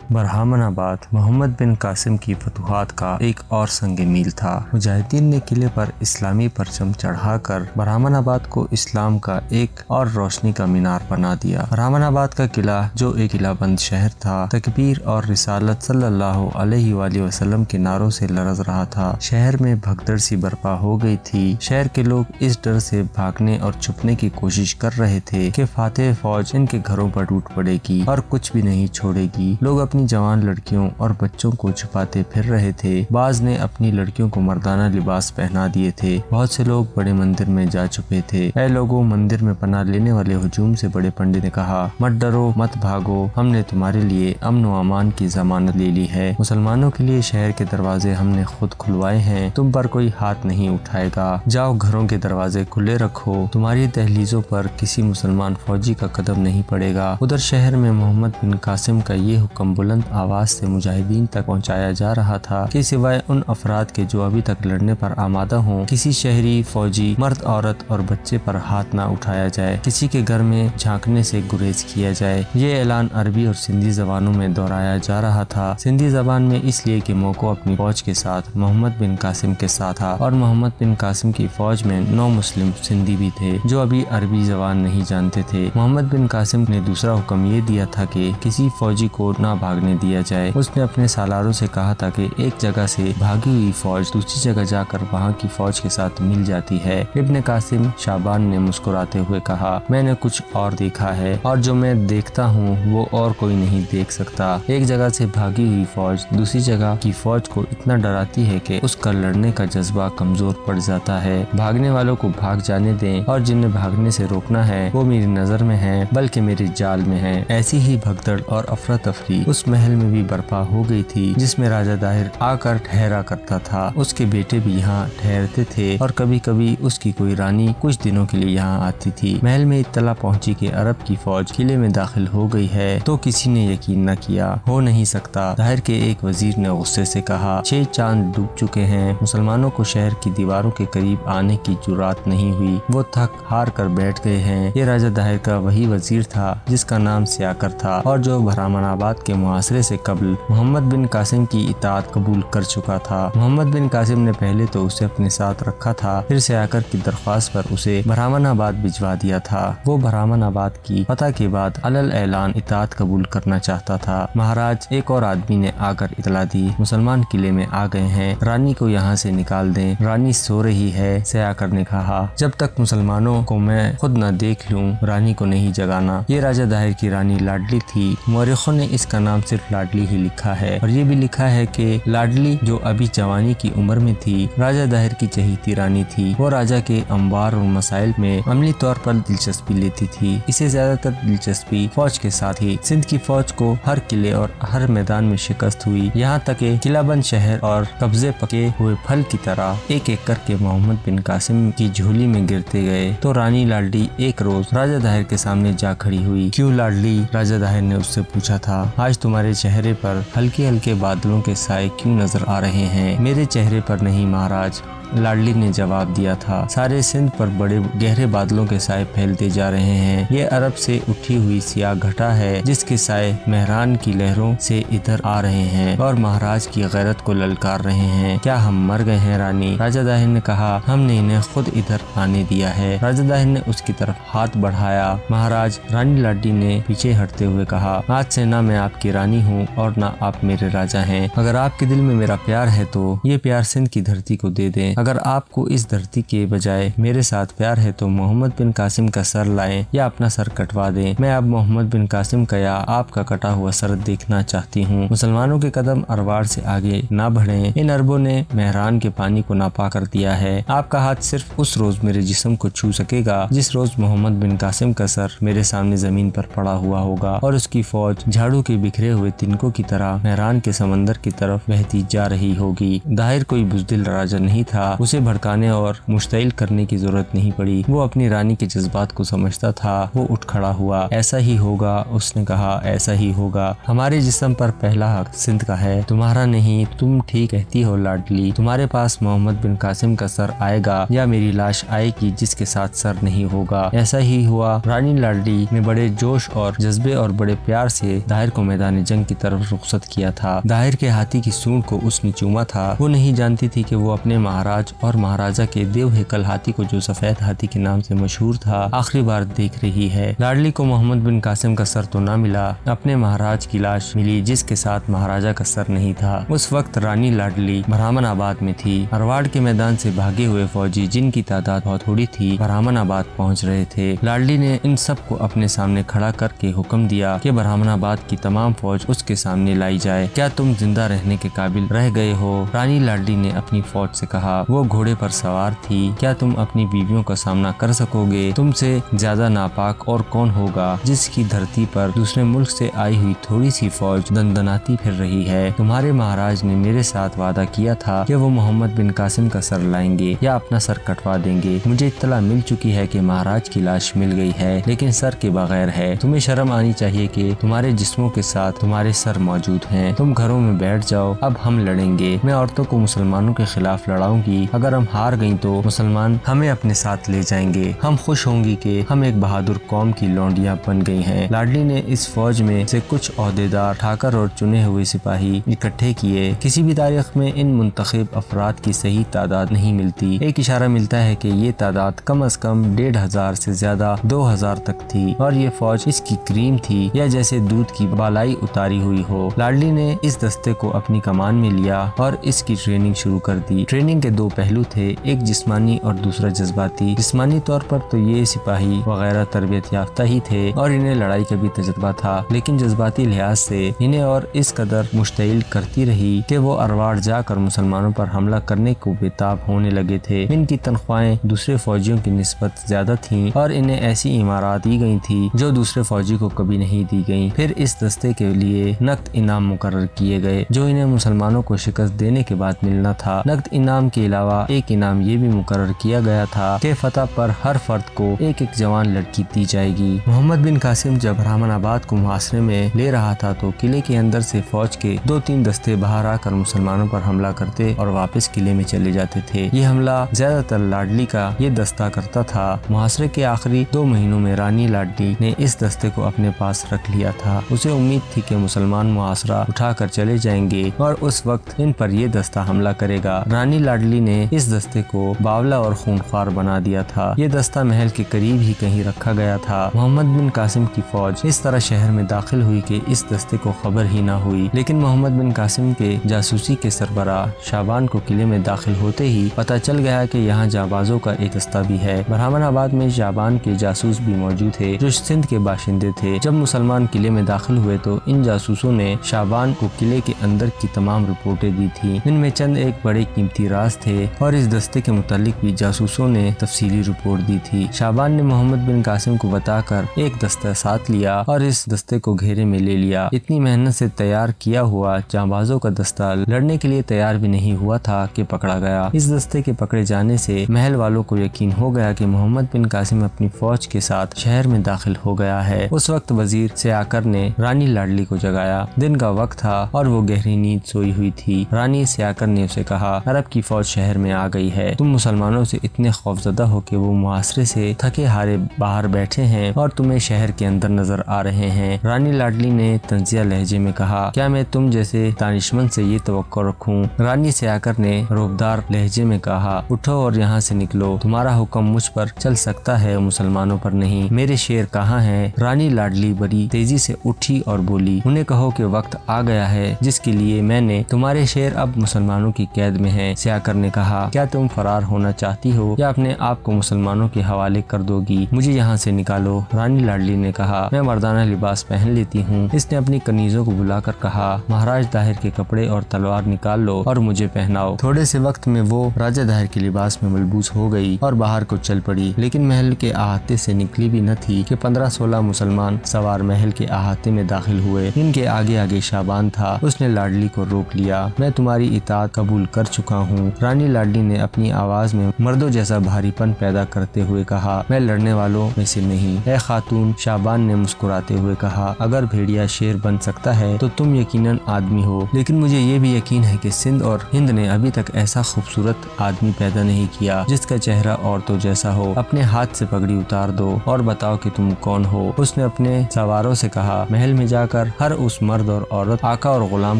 برہمن آباد محمد بن قاسم کی فتوحات کا ایک اور سنگ میل تھا۔ مجاہدین نے قلعے پر اسلامی پرچم چڑھا کر برہمن آباد کو اسلام کا ایک اور روشنی کا مینار بنا دیا۔ برہمن آباد کا قلعہ جو ایک قلعہ بند شہر تھا، تکبیر اور رسالت صلی اللہ علیہ وآلہ وسلم کے نعروں سے لرز رہا تھا۔ شہر میں بھگدڑ سی برپا ہو گئی تھی۔ شہر کے لوگ اس ڈر سے بھاگنے اور چھپنے کی کوشش کر رہے تھے کہ فاتح فوج ان کے گھروں پر ٹوٹ پڑے گی اور کچھ بھی نہیں چھوڑے گی۔ لوگ اپنی جوان لڑکیوں اور بچوں کو چھپاتے پھر رہے تھے۔ بعض نے اپنی لڑکیوں کو مردانہ لباس پہنا دیے تھے۔ بہت سے لوگ بڑے مندر میں جا چھپے تھے۔ اے لوگوں، مندر میں پناہ لینے والے ہجوم سے بڑے پنڈت نے کہا، مت ڈرو، مت بھاگو، ہم نے تمہارے لیے امن و امان کی ضمانت لے لی ہے۔ مسلمانوں کے لیے شہر کے دروازے ہم نے خود کھلوائے ہیں، تم پر کوئی ہاتھ نہیں اٹھائے گا۔ جاؤ، گھروں کے دروازے کھلے رکھو، تمہاری دہلیزوں پر کسی مسلمان فوجی کا قدم نہیں پڑے گا۔ ادھر شہر میں محمد بن قاسم کا یہ حکم بلند آواز سے مجاہدین تک پہنچایا جا رہا تھا کہ سوائے ان افراد کے جو ابھی تک لڑنے پر آمادہ ہوں، کسی شہری فوجی مرد، عورت اور بچے پر ہاتھ نہ اٹھایا جائے، کسی کے گھر میں جھانکنے سے گریز کیا جائے۔ یہ اعلان عربی اور سندھی زبانوں میں دہرایا جا رہا تھا۔ سندھی زبان میں اس لیے کہ موقع اپنی فوج کے ساتھ محمد بن قاسم کے ساتھ تھا اور محمد بن قاسم کی فوج میں 9 مسلم سندھی بھی تھے جو ابھی عربی زبان نہیں جانتے تھے۔ محمد بن قاسم نے دوسرا حکم یہ دیا تھا کہ کسی فوجی کو نہ بھاگنے دیا جائے۔ اس نے اپنے سالاروں سے کہا تھا کہ ایک جگہ سے بھاگی ہوئی فوج دوسری جگہ جا کر وہاں کی فوج کے ساتھ مل جاتی ہے۔ ابن قاسم شعبان نے مسکراتے ہوئے کہا، میں نے کچھ اور دیکھا ہے اور جو میں دیکھتا ہوں وہ اور کوئی نہیں دیکھ سکتا۔ ایک جگہ سے بھاگی ہوئی فوج دوسری جگہ کی فوج کو اتنا ڈراتی ہے کہ اس کا لڑنے کا جذبہ کمزور پڑ جاتا ہے۔ بھاگنے والوں کو بھاگ جانے دیں اور جنہیں بھاگنے سے روکنا ہے وہ میری نظر میں ہے بلکہ میرے جال میں ہے۔ ایسی ہی بھگدڑ اور افراتفری اس محل میں بھی برپا ہو گئی تھی جس میں راجہ داہر آ کر ٹھہرا کرتا تھا۔ اس کے بیٹے بھی یہاں ٹھہرتے تھے اور کبھی کبھی اس کی کوئی رانی کچھ دنوں کے لیے یہاں آتی تھی۔ محل میں اطلاع پہنچی کہ عرب کی فوج قلعے میں داخل ہو گئی ہے تو کسی نے یقین نہ کیا۔ ہو نہیں سکتا، داہر کے ایک وزیر نے غصے سے کہا، 6 چاند ڈوب چکے ہیں، مسلمانوں کو شہر کی دیواروں کے قریب آنے کی جرات نہیں ہوئی، وہ تھک ہار کر بیٹھ گئے ہیں۔ یہ راجہ داہر کا وہی وزیر تھا جس کا نام سیاکر تھا اور جو برہمن آباد کے محاصرے سے قبل محمد بن قاسم کی اطاعت قبول کر چکا تھا۔ محمد بن قاسم نے پہلے تو اسے اپنے ساتھ رکھا تھا، پھر سیاکر کی درخواست پر اسے برہمن آباد بھجوا دیا تھا۔ وہ برہمن آباد کی فتح کے بعد علل اعلان اطاعت قبول کرنا چاہتا تھا۔ مہاراج، ایک اور آدمی نے آ کر اطلاع دی، مسلمان قلعے میں آ گئے ہیں، رانی کو یہاں سے نکال دیں، رانی سو رہی ہے۔ سیاکر نے کہا، جب تک مسلمانوں کو میں خود نہ دیکھ لوں رانی کو نہیں جگانا۔ یہ راجہ داہر کی رانی لاڈلی تھی۔ مورخوں نے اس کا نام صرف لاڈلی ہی لکھا ہے اور یہ بھی لکھا ہے کہ لاڈلی جو ابھی جوانی کی عمر میں تھی راجہ داہر کی چہیتی رانی تھی۔ وہ راجہ کے اموار اور مسائل میں عملی طور پر دلچسپی لیتی تھی۔ اسے زیادہ تر دلچسپی فوج کے ساتھ ہی۔ سندھ کی فوج کو ہر قلعے اور ہر میدان میں شکست ہوئی، یہاں تک کہ قلعہ بند شہر اور قبضے پکے ہوئے پھل کی طرح ایک ایک کر کے محمد بن قاسم کی جھولی میں گرتے گئے۔ تو رانی لاڈلی ایک روز راجہ داہر کے سامنے جا کھڑی ہوئی۔ کیوں لاڈلی؟ راجہ داہر نے اس سے پوچھا تھا، آج تمہارے چہرے پر ہلکے ہلکے بادلوں کے سائے کیوں نظر آ رہے ہیں؟ میرے چہرے پر نہیں مہاراج، لاڈلی نے جواب دیا تھا، سارے سندھ پر بڑے گہرے بادلوں کے سائے پھیلتے جا رہے ہیں۔ یہ عرب سے اٹھی ہوئی سیاہ گھٹا ہے جس کے سائے مہران کی لہروں سے ادھر آ رہے ہیں اور مہاراج کی غیرت کو للکار رہے ہیں۔ کیا ہم مر گئے ہیں رانی؟ راجہ داہر نے کہا، ہم نے انہیں خود ادھر آنے دیا ہے۔ راجہ داہر نے اس کی طرف ہاتھ بڑھایا۔ مہاراج، رانی لاڈلی نے پیچھے ہٹتے ہوئے کہا، آج سے نہ میں آپ کی رانی ہوں اور نہ آپ میرے راجہ ہیں۔ اگر آپ کے دل میں میرا پیار ہے تو یہ پیار سندھ کی دھرتی کو دے دیں۔ اگر آپ کو اس دھرتی کے بجائے میرے ساتھ پیار ہے تو محمد بن قاسم کا سر لائیں یا اپنا سر کٹوا دیں۔ میں اب محمد بن قاسم کا یا آپ کا کٹا ہوا سر دیکھنا چاہتی ہوں۔ مسلمانوں کے قدم ارواڑ سے آگے نہ بڑھیں، ان اربوں نے مہران کے پانی کو ناپاک کر دیا ہے۔ آپ کا ہاتھ صرف اس روز میرے جسم کو چھو سکے گا جس روز محمد بن قاسم کا سر میرے سامنے زمین پر پڑا ہوا ہوگا اور اس کی فوج جھاڑو کے بکھرے ہوئے تنکوں کی طرح مہران کے سمندر کی طرف بہتی جا رہی ہوگی۔ داہر کوئی بزدل راجہ نہیں تھا، تھا، اسے بھڑکانے اور مشتعل کرنے کی ضرورت نہیں پڑی۔ وہ اپنی رانی کے جذبات کو سمجھتا تھا۔ وہ اٹھ کھڑا ہوا۔ ایسا ہی ہوگا، اس نے کہا، ایسا ہی ہوگا۔ ہمارے جسم پر پہلا حق سندھ کا ہے، تمہارا نہیں۔ تم ٹھیک کہتی ہو لاڈلی، تمہارے پاس محمد بن قاسم کا سر آئے گا یا میری لاش آئے گی جس کے ساتھ سر نہیں ہوگا۔ ایسا ہی ہوا۔ رانی لاڈلی نے بڑے جوش اور جذبے اور بڑے پیار سے طاہر کو میدان جنگ کی طرف رخصت کیا تھا۔ طاہر کے ہاتھی کی سونڈ کو اس نے چوما تھا۔ وہ نہیں جانتی تھی کہ وہ اپنے مہاراج اور مہاراجا کے دیو ہیکل ہاتھی کو، جو سفید ہاتھی کے نام سے مشہور تھا، آخری بار دیکھ رہی ہے۔ لاڈلی کو محمد بن قاسم کا سر تو نہ ملا، اپنے مہاراج کی لاش ملی جس کے ساتھ مہاراجا کا سر نہیں تھا۔ اس وقت رانی لاڈلی برہمن آباد میں تھی۔ ارواڑ کے میدان سے بھاگے ہوئے فوجی، جن کی تعداد بہت تھوڑی تھی، برہمن آباد پہنچ رہے تھے۔ لاڈلی نے ان سب کو اپنے سامنے کھڑا کر کے حکم دیا کہ برہمن آباد کی تمام فوج اس کے سامنے لائی جائے۔ کیا تم زندہ رہنے کے قابل رہ گئے ہو؟ رانی لاڈلی نے اپنی فوج سے کہا۔ وہ گھوڑے پر سوار تھی۔ کیا تم اپنی بیویوں کا سامنا کر سکو گے؟ تم سے زیادہ ناپاک اور کون ہوگا جس کی دھرتی پر دوسرے ملک سے آئی ہوئی تھوڑی سی فوج دندناتی پھر رہی ہے؟ تمہارے مہاراج نے میرے ساتھ وعدہ کیا تھا کہ وہ محمد بن قاسم کا سر لائیں گے یا اپنا سر کٹوا دیں گے۔ مجھے اطلاع مل چکی ہے کہ مہاراج کی لاش مل گئی ہے لیکن سر کے بغیر ہے۔ تمہیں شرم آنی چاہیے کہ تمہارے جسموں کے ساتھ تمہارے سر موجود ہیں۔ تم گھروں میں بیٹھ جاؤ، اب ہم لڑیں گے۔ میں عورتوں کو مسلمانوں کے خلاف لڑاؤں گی۔ اگر ہم ہار گئیں تو مسلمان ہمیں اپنے ساتھ لے جائیں گے۔ ہم خوش ہوں گی کہ ہم ایک بہادر قوم کی لونڈیاں بن گئی ہیں۔ لاڈلی نے اس فوج میں سے کچھ عہدیدار، ٹھاکر اور چنے ہوئے سپاہی اکٹھے کیے۔ کسی بھی تاریخ میں ان منتخب افراد کی صحیح تعداد نہیں ملتی۔ ایک اشارہ ملتا ہے کہ یہ تعداد کم از کم 1500 سے زیادہ 2000 تک تھی اور یہ فوج اس کی کریم تھی یا جیسے دودھ کی بالائی اتاری ہوئی ہو۔ لاڈلی نے اس دستے کو اپنی کمان میں لیا اور اس کی ٹریننگ شروع کر دی۔ ٹریننگ کے 2 پہلو تھے، ایک جسمانی اور دوسرا جذباتی۔ جسمانی طور پر تو یہ سپاہی وغیرہ تربیت یافتہ ہی تھے اور انہیں لڑائی کا بھی تجربہ تھا، لیکن جذباتی لحاظ سے انہیں اور اس قدر مشتعل کرتی رہی کہ وہ ارواڑ جا کر مسلمانوں پر حملہ کرنے کو بےتاب ہونے لگے تھے۔ ان کی تنخواہیں دوسرے فوجیوں کی نسبت زیادہ تھیں اور انہیں ایسی امارات دی گئی تھی جو دوسرے فوجی کو کبھی نہیں دی گئیں۔ پھر اس دستے کے لیے نقد انعام مقرر کیے گئے جو انہیں مسلمانوں کو شکست دینے کے بعد ملنا تھا۔ نقد انعام کے علاوہ ایک انعام یہ بھی مقرر کیا گیا تھا کہ فتح پر ہر فرد کو ایک جوان لڑکی دی جائے گی۔ محمد بن قاسم جب برہمن آباد کو محاصرے میں لے رہا تھا تو قلعے کے اندر سے فوج کے 2-3 دستے باہر آ کر مسلمانوں پر حملہ کرتے اور واپس قلعے میں چلے جاتے تھے۔ یہ حملہ زیادہ تر لاڈلی کا یہ دستہ کرتا تھا۔ محاصرے کے آخری 2 مہینوں میں رانی لاڈلی نے اس دستے کو اپنے پاس رکھ لیا تھا۔ اسے امید تھی کہ مسلمان محاصرہ اٹھا کر چلے جائیں گے اور اس وقت ان پر یہ دستہ حملہ کرے گا۔ رانی لاڈلی نے اس دستے کو باولا اور خونخوار بنا دیا تھا۔ یہ دستہ محل کے قریب ہی کہیں رکھا گیا تھا۔ محمد بن قاسم کی فوج اس طرح شہر میں داخل ہوئی کہ اس دستے کو خبر ہی نہ ہوئی، لیکن محمد بن قاسم کے جاسوسی کے سربراہ شعبان کو قلعے میں داخل ہوتے ہی پتہ چل گیا کہ یہاں جانبازوں کا ایک دستہ بھی ہے۔ برہمن آباد میں شعبان کے جاسوس بھی موجود تھے جو سندھ کے باشندے تھے۔ جب مسلمان قلعے میں داخل ہوئے تو ان جاسوسوں نے شعبان کو قلعے کے اندر کی تمام رپورٹیں دی تھیں۔ ان میں چند ایک بڑے قیمتی راز تھے اور اس دستے کے متعلق بھی جاسوسوں نے تفصیلی رپورٹ دی تھی۔ شعبان نے محمد بن قاسم کو بتا کر ایک دستہ ساتھ لیا اور اس دستے کو گھیرے میں لے لیا۔ اتنی محنت سے تیار کیا ہوا جانبازوں کا دستہ لڑنے کے لیے تیار بھی نہیں ہوا تھا کہ پکڑا گیا۔ اس دستے کے پکڑے جانے سے محل والوں کو یقین ہو گیا کہ محمد بن قاسم اپنی فوج کے ساتھ شہر میں داخل ہو گیا ہے۔ اس وقت وزیر سیاکر نے رانی لاڈلی کو جگایا۔ دن کا وقت تھا اور وہ گہری نیند سوئی ہوئی تھی۔ رانی سیاکر نے اسے کہا، عرب کی فوج شہر میں آ گئی ہے۔ تم مسلمانوں سے اتنے خوفزدہ ہو کہ وہ محاصرے سے تھکے ہارے باہر بیٹھے ہیں اور تمہیں شہر کے اندر نظر آ رہے ہیں۔ رانی لاڈلی نے طنزیہ لہجے میں کہا، کیا میں تم جیسے دانشمند سے یہ توقع رکھوں؟ رانی سیاکر نے روبدار لہجے میں کہا، اٹھو اور یہاں سے نکلو، تمہارا حکم مجھ پر چل سکتا ہے، مسلمانوں پر نہیں۔ میرے شیر کہاں ہیں؟ رانی لاڈلی بڑی تیزی سے اٹھی اور بولی، انہیں کہو کہ وقت آ گیا ہے جس کے لیے میں نے تمہارے شیر اب مسلمانوں کی قید میں ہیں۔ سیاکر نے کہا، کیا تم فرار ہونا چاہتی ہو یا اپنے آپ کو مسلمانوں کے حوالے کر دو گی؟ مجھے یہاں سے نکالو۔ رانی لاڈلی نے کہا، میں مردانہ لباس پہن لیتی ہوں۔ اس نے اپنی کنیزوں کو بلا کر کہا، مہاراج طاہر کے کپڑے اور تلوار نکال لو اور مجھے پہناؤ۔ تھوڑے سے وقت میں وہ راجہ طاہر کے لباس میں ملبوس ہو گئی اور باہر کو چل پڑی، لیکن محل کے احاطے سے نکلی بھی نہ تھی کہ 15-16 مسلمان سوار محل کے احاطے میں داخل ہوئے۔ ان کے آگے آگے شعبان تھا۔ اس نے لاڈلی کو روک لیا، میں تمہاری اطاعت قبول کر چکا ہوں۔ رانی رانی لاڈلی نے اپنی آواز میں مردوں جیسا بھاریپن پیدا کرتے ہوئے کہا، میں لڑنے والوں میں سے نہیں۔ اے خاتون، شابان نے مسکراتے ہوئے کہا، اگر بھیڑیا شیر بن سکتا ہے تو تم یقیناً آدمی ہو، لیکن مجھے یہ بھی یقین ہے کہ سندھ اور ہند نے ابھی تک ایسا خوبصورت آدمی پیدا نہیں کیا جس کا چہرہ عورتوں جیسا ہو۔ اپنے ہاتھ سے پگڑی اتار دو اور بتاؤ کہ تم کون ہو۔ اس نے اپنے سواروں سے کہا، محل میں جا کر ہر اس مرد اور عورت، آقا اور غلام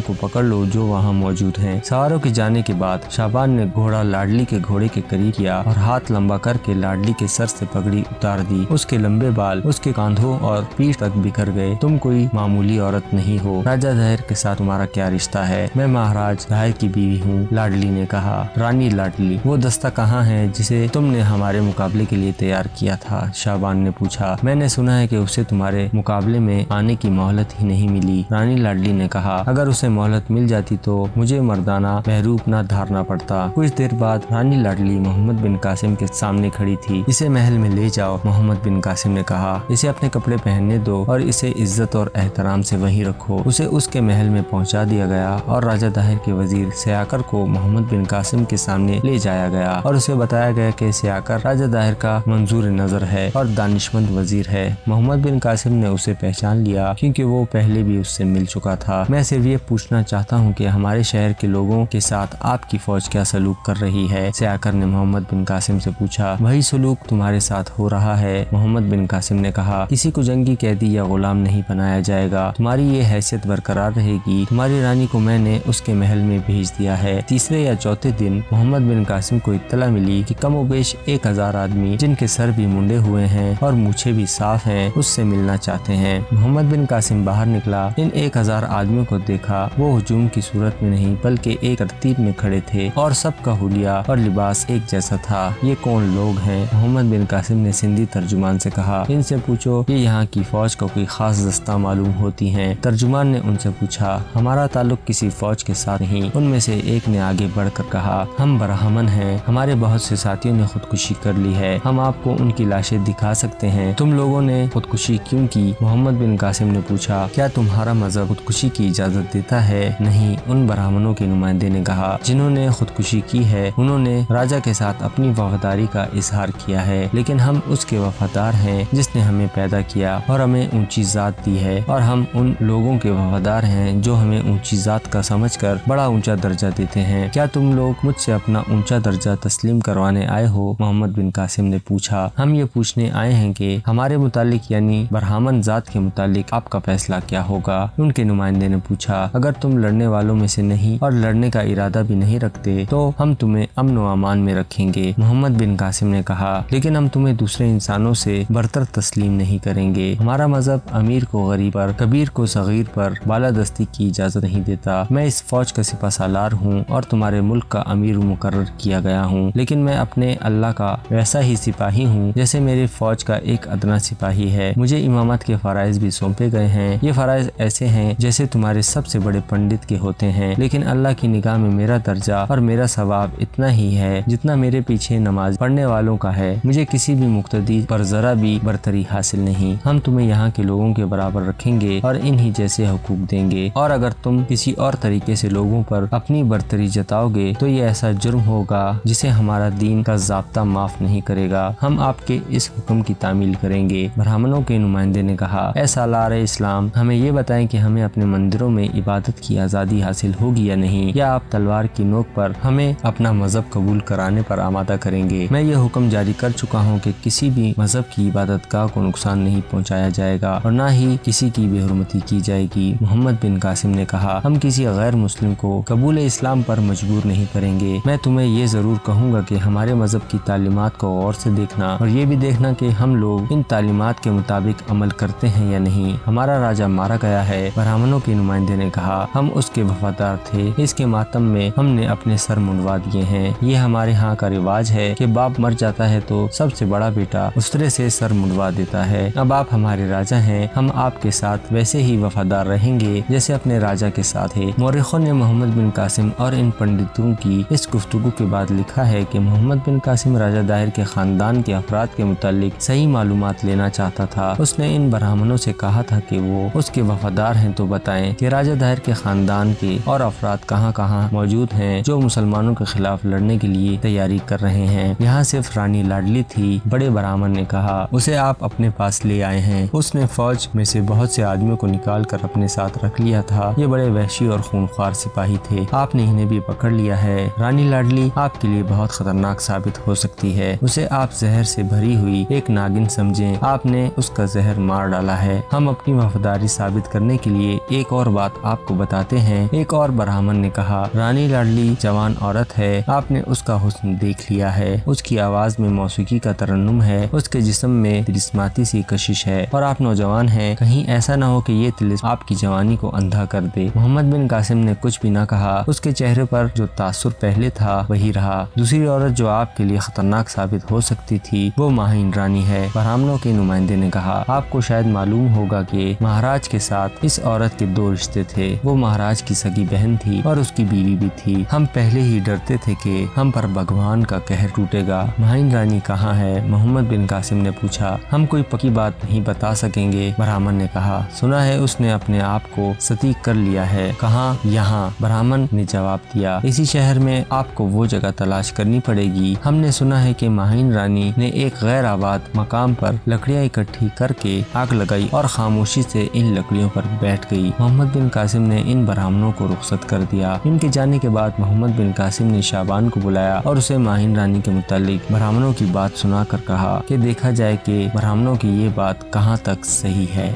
کو پکڑ لو جو وہاں موجود ہیں۔ سواروں کے جانے کے بعد شابان نے گھوڑا لاڈلی کے گھوڑے کے قریب کیا اور ہاتھ لمبا کر کے لاڈلی کے سر سے پگڑی اتار دی۔ اس کے لمبے بال اس کے کاندھوں اور پیٹھ تک بکھر گئے۔ تم کوئی معمولی عورت نہیں ہو۔ راجہ دھیر کے ساتھ تمہارا کیا رشتہ ہے؟ میں مہاراج دھیر کی بیوی ہوں، لاڈلی نے کہا۔ رانی لاڈلی، وہ دستہ کہاں ہے جسے تم نے ہمارے مقابلے کے لیے تیار کیا تھا؟ شابان نے پوچھا۔ میں نے سنا ہے کہ اسے تمہارے مقابلے میں آنے کی مہلت ہی نہیں ملی، رانی لاڈلی نے کہا۔ اگر اسے مہلت مل جاتی تو مجھے مردانہ بہروپ نہ دھارنا پڑتا۔ کچھ دیر بعد رانی لاڈلی محمد بن قاسم کے سامنے کھڑی تھی۔ اسے محل میں لے جاؤ، محمد بن قاسم نے کہا۔ اسے اپنے کپڑے پہننے دو اور اسے عزت اور احترام سے وہیں رکھو۔ اسے اس کے محل میں پہنچا دیا گیا اور راجہ دھیر کے وزیر سیاکر کو محمد بن قاسم کے سامنے لے جایا گیا اور اسے بتایا گیا کہ سیاکر راجہ دھیر کا منظور نظر ہے اور دانشمند وزیر ہے۔ محمد بن قاسم نے اسے پہچان لیا کیونکہ وہ پہلے بھی اس سے مل چکا تھا۔ میں صرف یہ پوچھنا چاہتا ہوں کہ ہمارے شہر کے لوگوں کے ساتھ آپ کی فوج کیا سلوک کر رہی ہے؟ سیاکر نے محمد بن قاسم سے پوچھا۔ وہی سلوک تمہارے ساتھ ہو رہا ہے، محمد بن قاسم نے کہا۔ کسی کو جنگی قیدی یا غلام نہیں بنایا جائے گا، تمہاری یہ حیثیت برقرار رہے گی۔ تمہاری رانی کو میں نے اس کے محل میں بھیج دیا ہے۔ تیسرے یا چوتھے دن محمد بن قاسم کو اطلاع ملی کہ کم و بیش 1000 آدمی جن کے سر بھی منڈے ہوئے ہیں اور مونچھیں بھی صاف ہیں اس سے ملنا چاہتے ہیں۔ محمد بن قاسم باہر نکلا۔ ان 1000 آدمیوں کو دیکھا، وہ ہجوم کی صورت میں نہیں بلکہ ایک ترتیب میں کھڑے تھے اور سب کا حلیہ اور لباس ایک جیسا تھا۔ یہ کون لوگ ہیں؟ محمد بن قاسم نے سندھی ترجمان سے کہا۔ ان سے پوچھو یہ یہاں کی فوج کا کوئی خاص دستہ معلوم ہوتی ہیں۔ ترجمان نے ان سے پوچھا۔ ہمارا تعلق کسی فوج کے ساتھ نہیں، ان میں سے ایک نے آگے بڑھ کر کہا۔ ہم برہمن ہیں، ہمارے بہت سے ساتھیوں نے خودکشی کر لی ہے، ہم آپ کو ان کی لاشیں دکھا سکتے ہیں۔ تم لوگوں نے خودکشی کیوں کی؟ محمد بن قاسم نے پوچھا۔ کیا تمہارا مذہب خودکشی کی اجازت دیتا ہے؟ نہیں، ان برہمنوں کے نمائندے نے کہا۔ جنہوں نے خودکشی کی ہے انہوں نے راجہ کے ساتھ اپنی وفاداری کا اظہار کیا ہے، لیکن ہم اس کے وفادار ہیں جس نے ہمیں پیدا کیا اور ہمیں اونچی ذات دی ہے، اور ہم ان لوگوں کے وفادار ہیں جو ہمیں اونچی ذات کا سمجھ کر بڑا اونچا درجہ دیتے ہیں۔ کیا تم لوگ مجھ سے اپنا اونچا درجہ تسلیم کروانے آئے ہو؟ محمد بن قاسم نے پوچھا۔ ہم یہ پوچھنے آئے ہیں کہ ہمارے متعلق یعنی برہمن ذات کے متعلق آپ کا فیصلہ کیا ہوگا؟ ان کے نمائندے نے پوچھا۔ اگر تم لڑنے والوں میں سے نہیں اور لڑنے کا ارادہ بھی نہیں رکھتے تو ہم تمہیں امن و امان میں رکھیں گے، محمد بن قاسم نے کہا، لیکن ہم تمہیں دوسرے انسانوں سے برتر تسلیم نہیں کریں گے۔ ہمارا مذہب امیر کو غریب پر، کبیر کو صغیر پر بالادستی کی اجازت نہیں دیتا۔ میں اس فوج کا سپہ سالار ہوں اور تمہارے ملک کا امیر مقرر کیا گیا ہوں، لیکن میں اپنے اللہ کا ویسا ہی سپاہی ہوں جیسے میری فوج کا ایک ادنا سپاہی ہے۔ مجھے امامت کے فرائض بھی سونپے گئے ہیں۔ یہ فرائض ایسے ہیں جیسے تمہارے سب سے بڑے پنڈت کے ہوتے ہیں، لیکن اللہ کی نگاہ میں میرا درجہ اور میرا ثواب اتنا ہی ہے جتنا میرے پیچھے نماز پڑھنے والوں کا ہے۔ مجھے کسی بھی مقتدی پر ذرا بھی برتری حاصل نہیں۔ ہم تمہیں یہاں کے لوگوں کے برابر رکھیں گے اور انہی جیسے حقوق دیں گے، اور اگر تم کسی اور طریقے سے لوگوں پر اپنی برتری جتاؤ گے تو یہ ایسا جرم ہوگا جسے ہمارا دین کا ضابطہ معاف نہیں کرے گا۔ ہم آپ کے اس حکم کی تعمیل کریں گے۔ برہمنوں کے نمائندے نے کہا، اے سالار اسلام، ہمیں یہ بتائیں کہ ہمیں اپنے مندروں میں عبادت کی آزادی حاصل ہوگی یا نہیں، یا آپ تلوار کی نوک پر ہمیں اپنا مذہب قبول کرانے پر آمادہ کریں گے؟ میں یہ حکم جاری کر چکا ہوں کہ کسی بھی مذہب کی عبادت گاہ کو نقصان نہیں پہنچایا جائے گا اور نہ ہی کسی کی بے حرمتی کی جائے گی۔ محمد بن قاسم نے کہا، ہم کسی غیر مسلم کو قبول اسلام پر مجبور نہیں کریں گے۔ میں تمہیں یہ ضرور کہوں گا کہ ہمارے مذہب کی تعلیمات کو غور سے دیکھنا اور یہ بھی دیکھنا کہ ہم لوگ ان تعلیمات کے مطابق عمل کرتے ہیں یا نہیں۔ ہمارا راجہ مارا گیا ہے، برہمنوں کے نمائندے نے کہا۔ ہم اس کے وفادار تھے، اس کے ماتم میں ہم نے اپنے سر منڈوا دیے ہیں۔ یہ ہمارے ہاں کا رواج ہے کہ باپ مر جاتا ہے تو سب سے بڑا بیٹا اسرے سے سر منڈوا دیتا ہے۔ اب آپ ہمارے راجہ ہیں، ہم آپ کے ساتھ ویسے ہی وفادار رہیں گے جیسے اپنے راجہ کے ساتھ ہے۔ مورخوں نے محمد بن قاسم اور ان پنڈتوں کی اس گفتگو کے بعد لکھا ہے کہ محمد بن قاسم راجہ داہر کے خاندان کے افراد کے متعلق صحیح معلومات لینا چاہتا تھا۔ اس نے ان برہمنوں سے کہا تھا کہ وہ اس کے وفادار ہیں تو بتائیں کہ راجہ داہر کے خاندان کے اور افراد کہاں کہاں موجود ہیں جو مسلمان طوفانوں کے خلاف لڑنے کے لیے تیاری کر رہے ہیں۔ یہاں صرف رانی لاڈلی تھی۔ بڑے برہمن نے کہا، اسے آپ اپنے پاس لے آئے ہیں۔ اس نے فوج میں سے بہت سے آدمیوں کو نکال کر اپنے ساتھ رکھ لیا تھا۔ یہ بڑے وحشی اور خونخوار سپاہی تھے، آپ نے انہیں بھی پکڑ لیا ہے۔ رانی لاڈلی آپ کے لیے بہت خطرناک ثابت ہو سکتی ہے، اسے آپ زہر سے بھری ہوئی ایک ناگن سمجھیں، آپ نے اس کا زہر مار ڈالا ہے۔ ہم اپنی وفاداری ثابت کرنے کے لیے ایک اور بات آپ کو بتاتے ہیں۔ ایک اور برہمن نے کہا، رانی لاڈلی جوان عورت ہے، آپ نے اس کا حسن دیکھ لیا ہے، اس کی آواز میں موسیقی کا ترنم ہے، اس کے جسم میں طلسماتی سی کشش ہے، اور آپ نوجوان ہیں، کہیں ایسا نہ ہو کہ یہ طلسم آپ کی جوانی کو اندھا کر دے۔ محمد بن قاسم نے کچھ بھی نہ کہا، اس کے چہرے پر جو تاثر پہلے تھا وہی رہا۔ دوسری عورت جو آپ کے لیے خطرناک ثابت ہو سکتی تھی وہ ماہین رانی ہے۔ برہمنوں کے نمائندے نے کہا، آپ کو شاید معلوم ہوگا کہ مہاراج کے ساتھ اس عورت کے دو رشتے تھے، وہ مہاراج کی سگی بہن تھی اور اس کی بیوی بھی تھی۔ ہم پہلے ہی ڈرتے تھے کہ ہم پر بھگوان کا قہر ٹوٹے گا۔ ماہین رانی کہاں ہے؟ محمد بن قاسم نے پوچھا۔ ہم کوئی پکی بات نہیں بتا سکیں گے، برہمن نے کہا، سنا ہے اس نے اپنے آپ کو ستیق کر لیا ہے۔ کہاں؟ یہاں، برہمن نے جواب دیا۔ اسی شہر میں آپ کو وہ جگہ تلاش کرنی پڑے گی۔ ہم نے سنا ہے کہ ماہین رانی نے ایک غیر آباد مقام پر لکڑیاں اکٹھی کر کے آگ لگائی اور خاموشی سے ان لکڑیوں پر بیٹھ گئی۔ محمد بن قاسم نے ان برہمنوں کو رخصت کر دیا۔ ان کے جانے کے بعد محمد بن قاسم نے شعبان کو بلایا اور اسے ماہین رانی کے متعلق برہمنوں کی بات سنا کر کہا کہ دیکھا جائے کہ برہمنوں کی یہ بات کہاں تک صحیح ہے۔